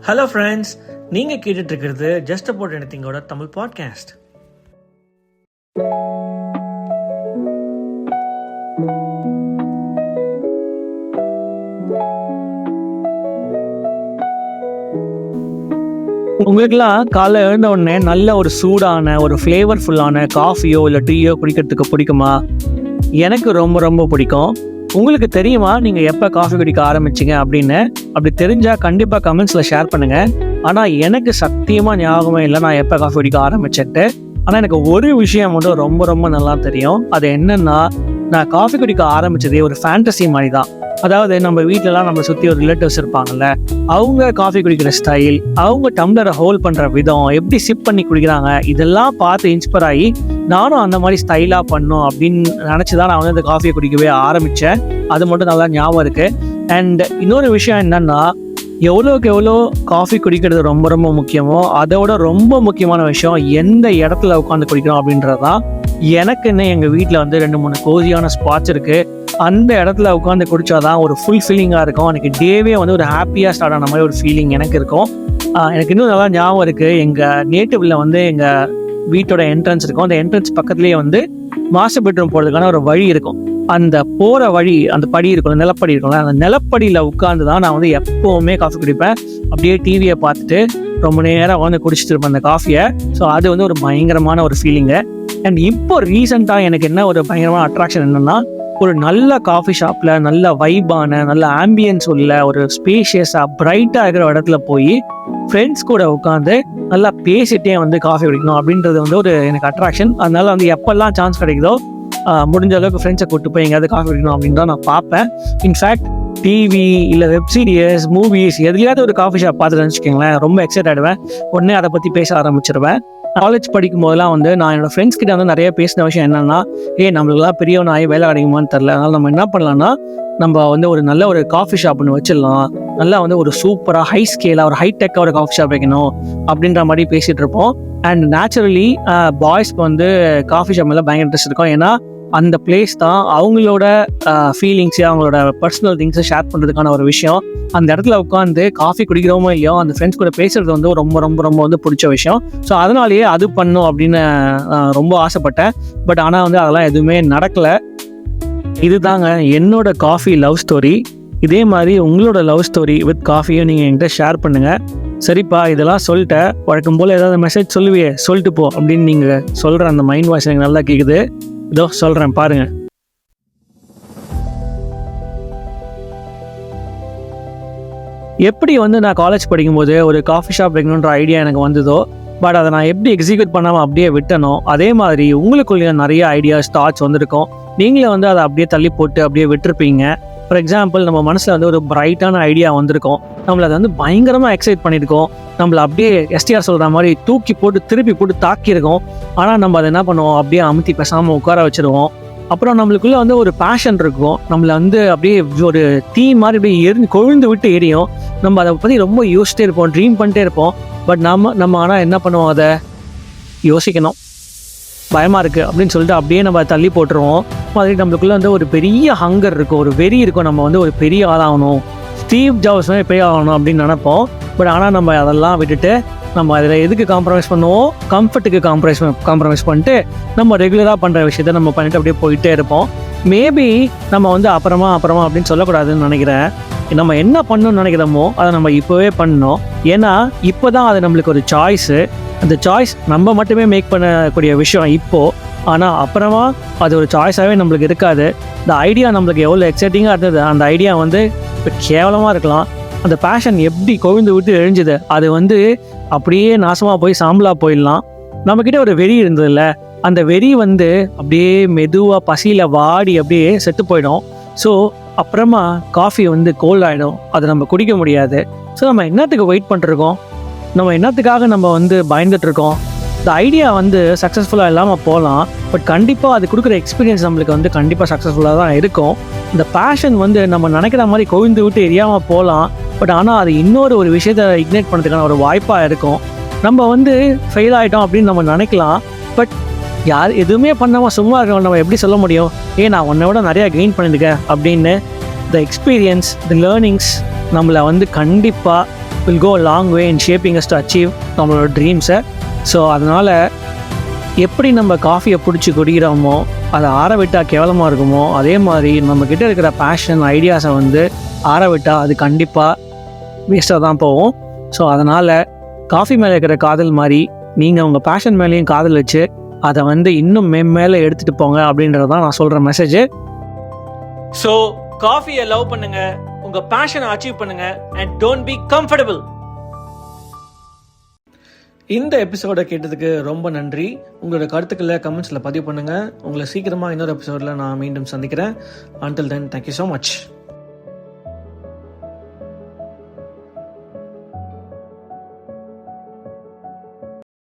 Hello friends, நீங்கள் கேட்டுட்ருக்கிறது just about எனிதிங்கோட Tamil podcast. உங்களுக்கெல்லாம் காலைல எழுந்த உடனே நல்ல ஒரு சூடான ஒரு ஃப்ளேவர்ஃபுல்லான காஃபியோ இல்லை டீயோ குடிக்கிறதுக்கு பிடிக்குமா? எனக்கு ரொம்ப ரொம்ப பிடிக்கும். உங்களுக்கு தெரியுமா நீங்கள் எப்போ காஃபி குடிக்க ஆரம்பிச்சிங்க அப்படின்னு? அப்படி தெரிஞ்சால் கண்டிப்பாக கமெண்ட்ஸில் ஷேர் பண்ணுங்கள். ஆனால் எனக்கு சத்தியமாக ஞாபகமே இல்லை நான் எப்போ காஃபி குடிக்க ஆரம்பிச்சிட்டு. ஆனால் எனக்கு ஒரு விஷயம் மட்டும் ரொம்ப ரொம்ப நல்லா தெரியும். அது என்னென்னா, நான் காஃபி குடிக்க ஆரம்பித்ததே ஒரு ஃபேண்டசி மாதிரி தான். அதாவது நம்ம வீட்டிலலாம் நம்ம சுற்றி ஒரு ரிலேட்டிவ்ஸ் இருப்பாங்கல்ல, அவங்க காஃபி குடிக்கிற ஸ்டைல், அவங்க டம்ளரை ஹோல்ட் பண்ணுற விதம், எப்படி சிப் பண்ணி குடிக்கிறாங்க, இதெல்லாம் பார்த்து இன்ஸ்பயர் ஆகி நானும் அந்த மாதிரி ஸ்டைலாக பண்ணணும் அப்படின்னு நினச்சி தான் நான் வந்து அந்த காஃபியை குடிக்கவே ஆரம்பித்தேன். அது மட்டும் நல்லா ஞாபகம் இருக்குது. அண்ட் இன்னொரு விஷயம் என்னென்னா, எவ்வளோக்கு எவ்வளோ காஃபி குடிக்கிறது ரொம்ப ரொம்ப முக்கியமோ அதோட ரொம்ப முக்கியமான விஷயம் எந்த இடத்துல உட்காந்து குடிக்கிறோம் அப்படின்றது தான். எனக்குன்னு எங்கள் வீட்டில் வந்து 2-3 கோசியான ஸ்பாட்ஸ் இருக்குது. அந்த இடத்துல உட்காந்து குடித்தாதான் ஒரு ஃபுல் ஃபீலிங்காக இருக்கும். எனக்கு டேவே வந்து ஒரு ஹாப்பியாக ஸ்டார்ட் ஆன மாதிரி ஒரு ஃபீலிங் எனக்கு இருக்கும். எனக்கு இன்னும் நல்லா ஞாபகம் இருக்குது, எங்கள் நேட்டிவில் வந்து எங்கள் வீட்டோட என்ட்ரன்ஸ் இருக்கும். அந்த என்ட்ரன்ஸ் பக்கத்துலேயே வந்து மாஸ்டர் பெட்ரூம் போகிறதுக்கான ஒரு வழி இருக்கும். அந்த போகிற வழி, அந்த படி இருக்கும், நிலப்படி இருக்கும்ல, அந்த நிலப்படியில் உட்காந்து தான் நான் வந்து எப்போவுமே காஃபி குடிப்பேன். அப்படியே டிவியை பார்த்துட்டு ரொம்ப நேரம் வந்து குடிச்சிட்டு இருப்பேன் அந்த காஃபியை. ஸோ அது வந்து ஒரு பயங்கரமான ஒரு ஃபீலிங்கு. அண்ட் இப்போ ரீசெண்டாக எனக்கு என்ன ஒரு பயங்கரமான அட்ராக்ஷன் என்னென்னா, ஒரு நல்ல காஃபி ஷாப்பில் நல்ல வைபான நல்ல ஆம்பியன்ஸ் உள்ள ஒரு ஸ்பேஷியஸாக பிரைட்டாக இருக்கிற இடத்துல போய் ஃப்ரெண்ட்ஸ் கூட உட்காந்து நல்லா பேசிட்டே வந்து காஃபி குடிக்கணும் அப்படின்றது வந்து ஒரு எனக்கு அட்ராக்ஷன். அதனால வந்து எப்பெல்லாம் சான்ஸ் கிடைக்குதோ முடிஞ்ச அளவுக்கு ஃப்ரெண்ட்ஸை கூப்பிட்டு போய் எங்கேயாவது காஃபி குடிக்கணும் அப்படின்னு தான் நான் பார்ப்பேன். இன்ஃபேக்ட் டிவி இல்லை வெப் சீரியஸ், மூவிஸ் எதுலையாவது ஒரு காஃபி ஷாப் பார்த்துட்டு வச்சுக்கோங்களேன், ரொம்ப எக்ஸைட் ஆகிடுவேன். உடனே அதை பற்றி பேச ஆரம்பிச்சிருவேன். காலேஜ் படிக்கும் போதெல்லாம் வந்து நான் என்னோடய ஃப்ரெண்ட்ஸ் கிட்ட வந்து நிறைய பேசின விஷயம் என்னென்னா, நம்மளுக்குலாம் பெரியவன் ஆகி வேலை கிடைக்குமான்னு தெரில, அதனால் நம்ம என்ன பண்ணலான்னா, நம்ம வந்து ஒரு நல்ல ஒரு காஃபி ஷாப் ஒன்று வச்சிடலாம், நல்லா வந்து ஒரு சூப்பராக ஹை ஸ்கேலாக ஒரு ஹைடெக்காக ஒரு காஃபி ஷாப் வைக்கணும் அப்படின்ற மாதிரி பேசிகிட்டு இருப்போம். அண்ட் நேச்சுரலி பாய்ஸ்க்கு வந்து காஃபி ஷாப் மேலே பயங்கர இன்ட்ரெஸ்ட் இருக்கும். ஏன்னா அந்த பிளேஸ் தான் அவங்களோட ஃபீலிங்ஸு, அவங்களோட பர்சனல் திங்ஸை ஷேர் பண்ணுறதுக்கான ஒரு விஷயம். அந்த இடத்துல உட்காந்து காஃபி குடிக்கிறோமோ இல்லையோ, அந்த ஃப்ரெண்ட்ஸ் கூட பேசுகிறது வந்து ரொம்ப ரொம்ப ரொம்ப வந்து பிடிச்ச விஷயம். ஸோ அதனாலேயே அது பண்ணும் அப்படின்னு ரொம்ப ஆசைப்பட்டேன். பட் ஆனால் வந்து அதெல்லாம் எதுவுமே நடக்கலை. இதுதாங்க என்னோட காஃபி லவ் ஸ்டோரி. இதே மாதிரி உங்களோட லவ் ஸ்டோரி வித் காஃபியும் நீங்கள் என்கிட்ட ஷேர் பண்ணுங்கள். சரிப்பா, இதெல்லாம் சொல்லிட்டேன், வழக்கம் போல் ஏதாவது மெசேஜ் சொல்லுவியே, சொல்லிட்டு போ அப்படின்னு நீங்கள் சொல்கிற அந்த மைண்ட் வாய்ஸ் எனக்கு நல்லா கேட்குது. இதோ சொல்கிறேன் பாருங்கள். எப்படி வந்து நான் காலேஜ் படிக்கும்போது ஒரு காஃபி ஷாப் வைக்கணுன்ற ஐடியா எனக்கு வந்ததோ, பட் அதை நான் எப்படி எக்ஸிக்யூட் பண்ணாமல் அப்படியே விட்டனோ, அதே மாதிரி உங்களுக்குள்ளே நிறைய ஐடியாஸ், தாட்ஸ் வந்திருக்கும். நீங்களே வந்து அதை அப்படியே தள்ளி போட்டு அப்படியே விட்டுருப்பீங்க. ஃபார் எக்ஸாம்பிள், நம்ம மனசில் வந்து ஒரு பிரைட்டான ஐடியா வந்திருக்கும், நம்மளை அதை வந்து பயங்கரமாக எக்ஸைட் பண்ணியிருக்கோம், நம்மளை அப்படியே எஸ்டிஆர் சொல்கிற மாதிரி தூக்கி போட்டு திருப்பி போட்டு தாக்கியிருக்கோம். ஆனால் நம்ம அதை என்ன பண்ணுவோம், அப்படியே அமுத்தி பேசாமல் உட்கார வச்சுருவோம். அப்புறம் நம்மளுக்குள்ளே வந்து ஒரு பேஷன் இருக்கும், நம்மளை வந்து அப்படியே ஒரு தீ மாதிரி அப்படியே கொழுந்து விட்டு எரியும். நம்ம அதை பற்றி ரொம்ப யோசிச்சிட்டே இருப்போம், ட்ரீம் பண்ணிட்டே இருப்போம். பட் நம்ம ஆனால் என்ன பண்ணுவோம், அதை யோசிக்கணும், பயமாக இருக்குது அப்படின்னு சொல்லிட்டு அப்படியே நம்ம தள்ளி போட்டுருவோம். மாதிரி நம்மளுக்குள்ளே வந்து ஒரு பெரிய ஹங்கர் இருக்கும், ஒரு வெறி இருக்கும், நம்ம வந்து ஒரு பெரிய ஆளாகணும், ஸ்டீவ் ஜாப்ஸ் மாதிரி பெரிய ஆகணும் அப்படின்னு நினைப்போம். பட் ஆனால் நம்ம அதெல்லாம் விட்டுட்டு நம்ம அதில் எதுக்கு காம்ப்ரமைஸ் பண்ணுவோம், கம்ஃபர்ட்டுக்கு காம்ப்ரமைஸ் பண்ணிட்டு நம்ம ரெகுலராக பண்ணுற விஷயத்த நம்ம பண்ணிட்டு அப்படியே போயிட்டே இருப்போம். மேபி நம்ம வந்து அப்புறமா அப்படின்னு சொல்லக்கூடாதுன்னு நினைக்கிறேன். நம்ம என்ன பண்ணணும்னு நினைக்கிறோமோ அதை நம்ம இப்போவே பண்ணணும். ஏன்னா இப்போ தான் அது நம்மளுக்கு ஒரு சாய்ஸு. அந்த சாய்ஸ் நம்ம மட்டுமே மேக் பண்ணக்கூடிய விஷயம் இப்போது. ஆனால் அப்புறமா அது ஒரு சாய்ஸாகவே நம்மளுக்கு இருக்காது. இந்த ஐடியா நம்மளுக்கு எவ்வளோ எக்ஸைட்டிங்காக இருந்தது, அந்த ஐடியா வந்து இப்போ கேவலமாக இருக்கலாம். அந்த பேஷன் எப்படி கொழுந்து விட்டு எழிஞ்சுது, அது வந்து அப்படியே நாசமாக போய் சாம்பலாக போயிடலாம். நம்மக்கிட்ட ஒரு வெறி இருந்ததில்ல, அந்த வெறி வந்து அப்படியே மெதுவாக பசியில் வாடி அப்படியே செத்து போயிடும். ஸோ அப்புறமா காஃபி வந்து கோல்ட் ஆகிடும், அதை நம்ம குடிக்க முடியாது. ஸோ நம்ம என்னத்துக்கு வெயிட் பண்ணிருக்கோம், நம்ம என்னத்துக்காக நம்ம வந்து பயந்துட்டுருக்கோம். இந்த ஐடியா வந்து சக்ஸஸ்ஃபுல்லாக இல்லாமல் போகலாம், பட் கண்டிப்பாக அது கொடுக்குற எக்ஸ்பீரியன்ஸ் நம்மளுக்கு வந்து கண்டிப்பாக சக்ஸஸ்ஃபுல்லாக தான் இருக்கும். இந்த பேஷன் வந்து நம்ம நினைக்கிற மாதிரி கொழுந்து விட்டு எரியாமல் போகலாம், பட் ஆனால் அது இன்னொரு ஒரு விஷயத்தை இக்னேட் பண்ணுறதுக்கான ஒரு வாய்ப்பாக இருக்கும். நம்ம வந்து ஃபெயில் ஆகிட்டோம் அப்படின்னு நம்ம நினைக்கலாம், பட் யார் எதுவுமே பண்ணாமல் சும்மா இருக்கணும் நம்ம எப்படி சொல்ல முடியும், நான் உன்னை விட நிறையா கெயின் பண்ணியிருக்கேன் அப்படின்னு. த எக்ஸ்பீரியன்ஸ், த லேர்னிங்ஸ் நம்மளை வந்து கண்டிப்பாக will go long way in shaping as to achieve நம்மளோட ட்ரீம்ஸை. ஸோ அதனால் எப்படி நம்ம காஃபியை பிடிச்சி குடிக்கிறோமோ, அதை ஆற விட்டால் கேவலமாக இருக்குமோ, அதே மாதிரி நம்மக்கிட்ட இருக்கிற பேஷன் ஐடியாஸை வந்து ஆற விட்டால் அது கண்டிப்பாக வேஸ்ட்டாக தான் போகும். ஸோ அதனால் காஃபி மேலே இருக்கிற காதல் மாதிரி நீங்கள் உங்கள் பேஷன் மேலேயும் காதல் வச்சு அதை வந்து இன்னும் மேலே எடுத்துகிட்டு போங்க அப்படின்றது தான் நான் சொல்கிற மெசேஜ். ஸோ காஃபியை லவ் பண்ணுங்கள், உங்கள் பேஷனை அச்சீவ் பண்ணுங்கள், அண்ட் டோன்ட் பி கம்ஃபர்டபுள். இந்த எபிசோடை கேட்டதுக்கு ரொம்ப நன்றி. உங்களோட கருத்துக்களை கமெண்ட்ஸில் பதிவு பண்ணுங்கள். உங்களை சீக்கிரமாக இன்னொரு எபிசோடில் நான் மீண்டும் சந்திக்கிறேன். Until then, thank you so much.